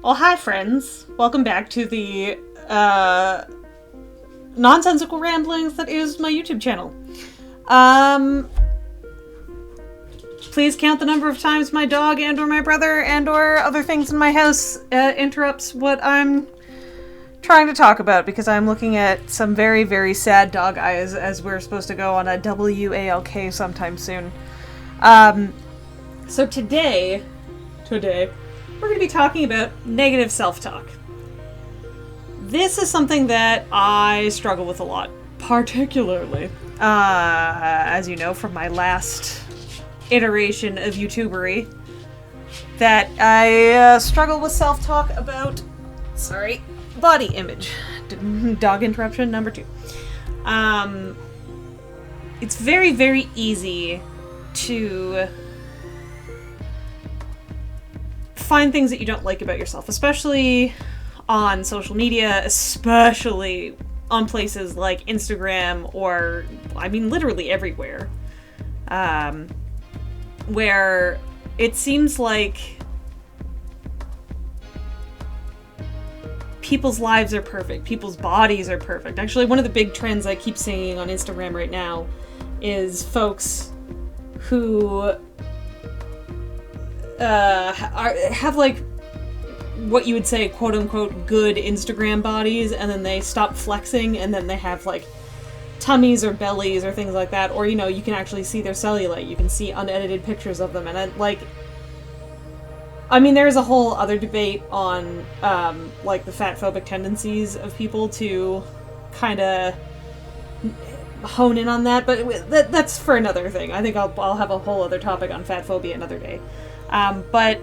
Well, hi friends. Welcome back to the nonsensical ramblings that is my YouTube channel. Please count the number of times my dog and or my brother and or other things in my house interrupts what I'm trying to talk about, because I'm looking at some very, very sad dog eyes as we're supposed to go on a WALK sometime soon. So today, we're going to be talking about negative self-talk. This is something that I struggle with a lot, particularly, as you know from my last iteration of YouTubery, that I struggle with self-talk about, body image. Dog interruption number 2. It's very, very easy to find things that you don't like about yourself, especially on social media, especially on places like Instagram or, literally everywhere, where it seems like people's lives are perfect, people's bodies are perfect. Actually, one of the big trends I keep seeing on Instagram right now is folks who have like what you would say quote unquote good Instagram bodies, and then they stop flexing, and then they have like tummies or bellies or things like that, or you can actually see their cellulite, you can see unedited pictures of them, and there's a whole other debate on like the fat phobic tendencies of people to kind of hone in on that, but that's for another thing. I think I'll have a whole other topic on fat phobia another day. But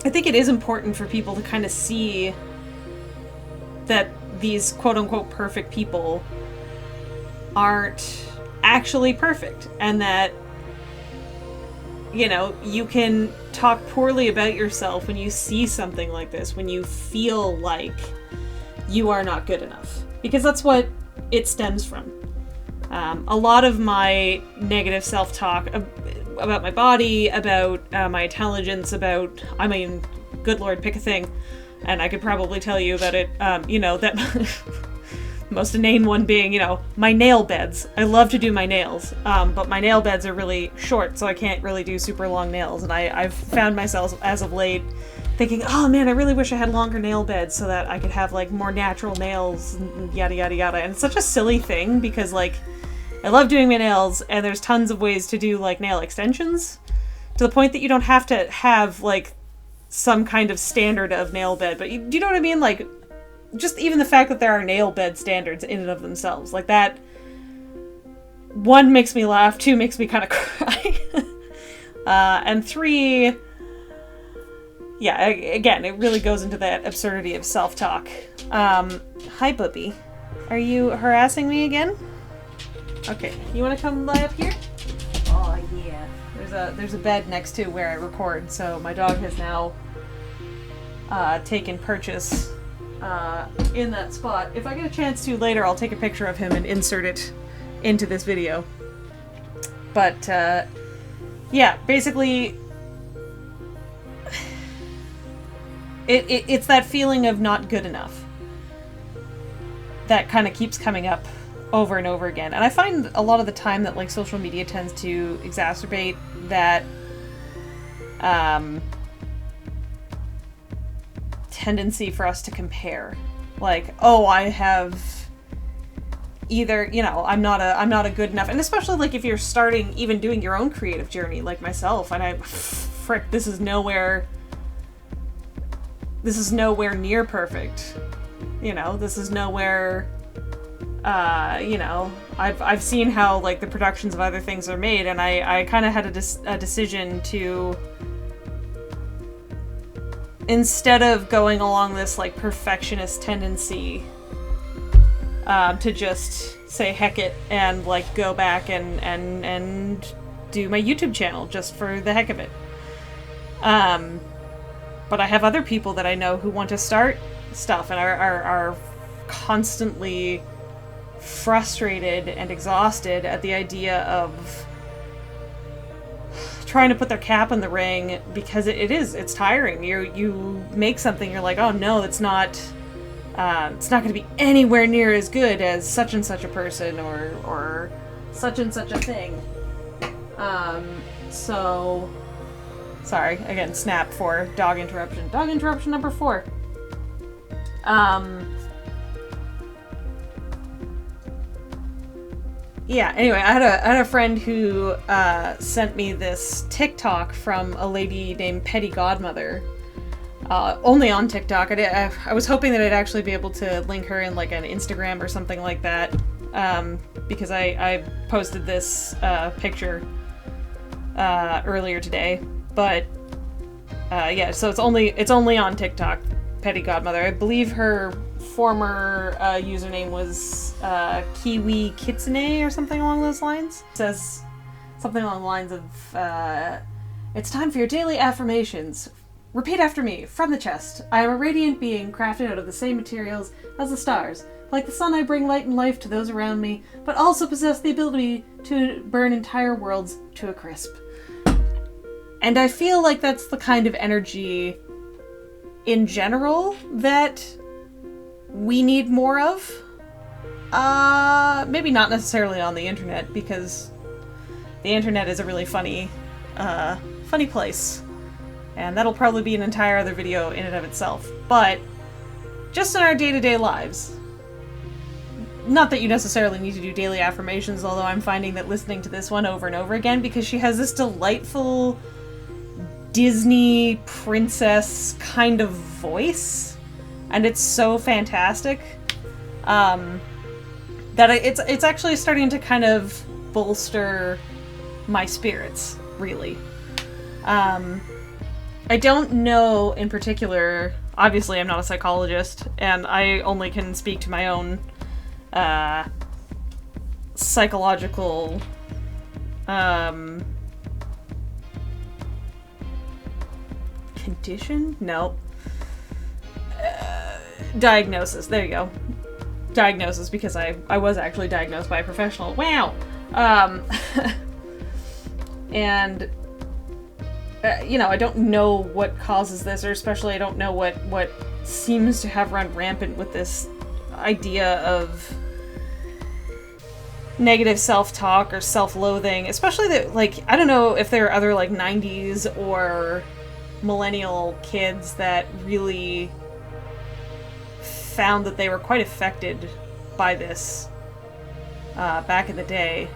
I think it is important for people to kind of see that these quote-unquote perfect people aren't actually perfect, and that, you can talk poorly about yourself when you see something like this, when you feel like you are not good enough. Because that's what it stems from. A lot of my negative self-talk about my body, about my intelligence, good lord, pick a thing, and I could probably tell you that it, that most inane one being, my nail beds. I love to do my nails, but my nail beds are really short, so I can't really do super long nails, and I've found myself, as of late, thinking, oh man, I really wish I had longer nail beds so that I could have, more natural nails, and yada yada yada, and it's such a silly thing, because, I love doing my nails, and there's tons of ways to do, nail extensions, to the point that you don't have to have, some kind of standard of nail bed, but do you know what I mean? Just even the fact that there are nail bed standards in and of themselves, that, 1, makes me laugh, 2, makes me kind of cry, and 3, yeah, again, it really goes into that absurdity of self-talk. Hi, Bubby. Are you harassing me again? Okay, you want to come lie up here? Oh yeah. There's a bed next to where I record, so my dog has now taken purchase in that spot. If I get a chance to later, I'll take a picture of him and insert it into this video. But yeah, basically, it's that feeling of not good enough that kind of keeps coming up over and over again. And I find a lot of the time that social media tends to exacerbate that tendency for us to compare. I have either, I'm not a good enough, and especially if you're starting even doing your own creative journey like myself, and this is nowhere near perfect. This is nowhere I've seen how the productions of other things are made, and I kind of had a decision to, instead of going along this perfectionist tendency, to just say heck it and go back and do my YouTube channel just for the heck of it. But I have other people that I know who want to start stuff and are constantly frustrated and exhausted at the idea of trying to put their cap in the ring, because it's tiring. You make something, you're like, oh no, it's not going to be anywhere near as good as such and such a person or such and such a thing. So, sorry, again, snap for dog interruption. Dog interruption number 4. Yeah, anyway, I had a friend who sent me this TikTok from a lady named Petty Godmother. Only on TikTok. I was hoping that I'd actually be able to link her in like an Instagram or something like that, because I posted this picture earlier today. But yeah, so it's only on TikTok. Petty Godmother. I believe her former username was Kiwi Kitsune or something along those lines. It says something along the lines of, it's time for your daily affirmations. Repeat after me, from the chest. I am a radiant being crafted out of the same materials as the stars. Like the sun, I bring light and life to those around me, but also possess the ability to burn entire worlds to a crisp. And I feel like that's the kind of energy in general that we need more of. Maybe not necessarily on the internet, because the internet is a really funny place. And that'll probably be an entire other video in and of itself. But just in our day-to-day lives. Not that you necessarily need to do daily affirmations, although I'm finding that listening to this one over and over again, because she has this delightful Disney princess kind of voice, and it's so fantastic, that it's actually starting to kind of bolster my spirits, really. I don't know in particular, obviously I'm not a psychologist, and I only can speak to my own psychological condition? No. Diagnosis. There you go. Diagnosis, because I was actually diagnosed by a professional. Wow! And you know, I don't know what causes this, or especially I don't know what seems to have run rampant with this idea of negative self-talk or self-loathing, especially that, like, I don't know if there are other, like, 90s or millennial kids that really found that they were quite affected by this back in the day.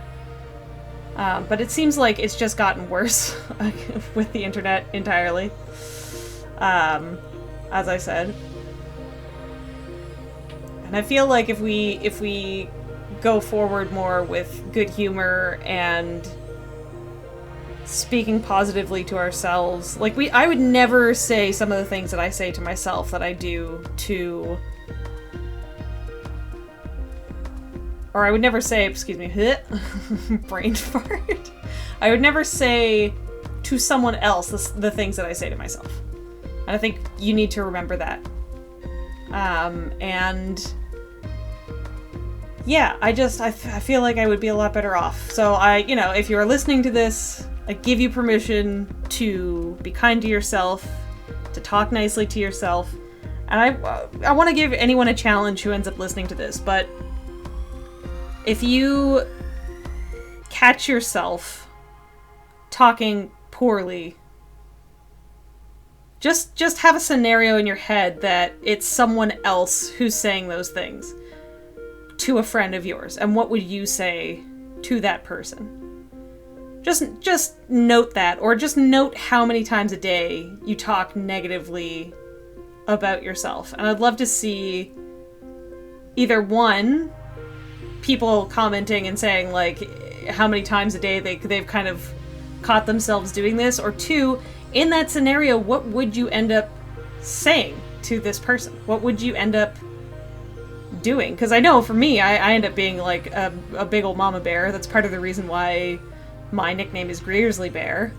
But it seems like it's just gotten worse with the internet entirely, as I said. And I feel like if we go forward more with good humor and speaking positively to ourselves, like I would never say some of the things that I say to myself that I do to, or I would never say, excuse me, brain fart. I would never say to someone else the things that I say to myself. And I think you need to remember that. And yeah, I feel like I would be a lot better off. So if you're listening to this, I give you permission to be kind to yourself, to talk nicely to yourself. And I want to give anyone a challenge who ends up listening to this, but if you catch yourself talking poorly, just have a scenario in your head that it's someone else who's saying those things to a friend of yours, and what would you say to that person? Just note that, or just note how many times a day you talk negatively about yourself. And I'd love to see either one, people commenting and saying like how many times a day they've kind of caught themselves doing this, or two, in that scenario, what would you end up saying to this person? What would you end up doing? Because I know for me, I end up being like a big old mama bear. That's part of the reason why my nickname is Grizzly Bear.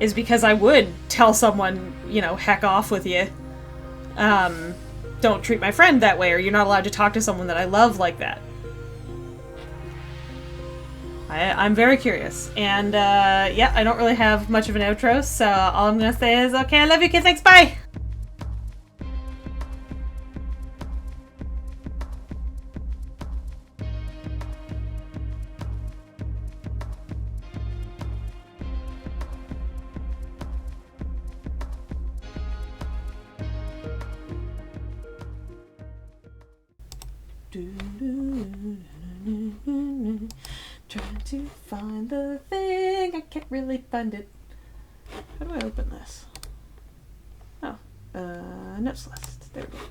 Is because I would tell someone, heck off with you. Don't treat my friend that way, or you're not allowed to talk to someone that I love like that. I'm very curious. And yeah, I don't really have much of an outro, so all I'm going to say is, okay, I love you kids, thanks, bye! Trying to find the thing. I can't really find it. How do I open this? Oh, notes list. There we go.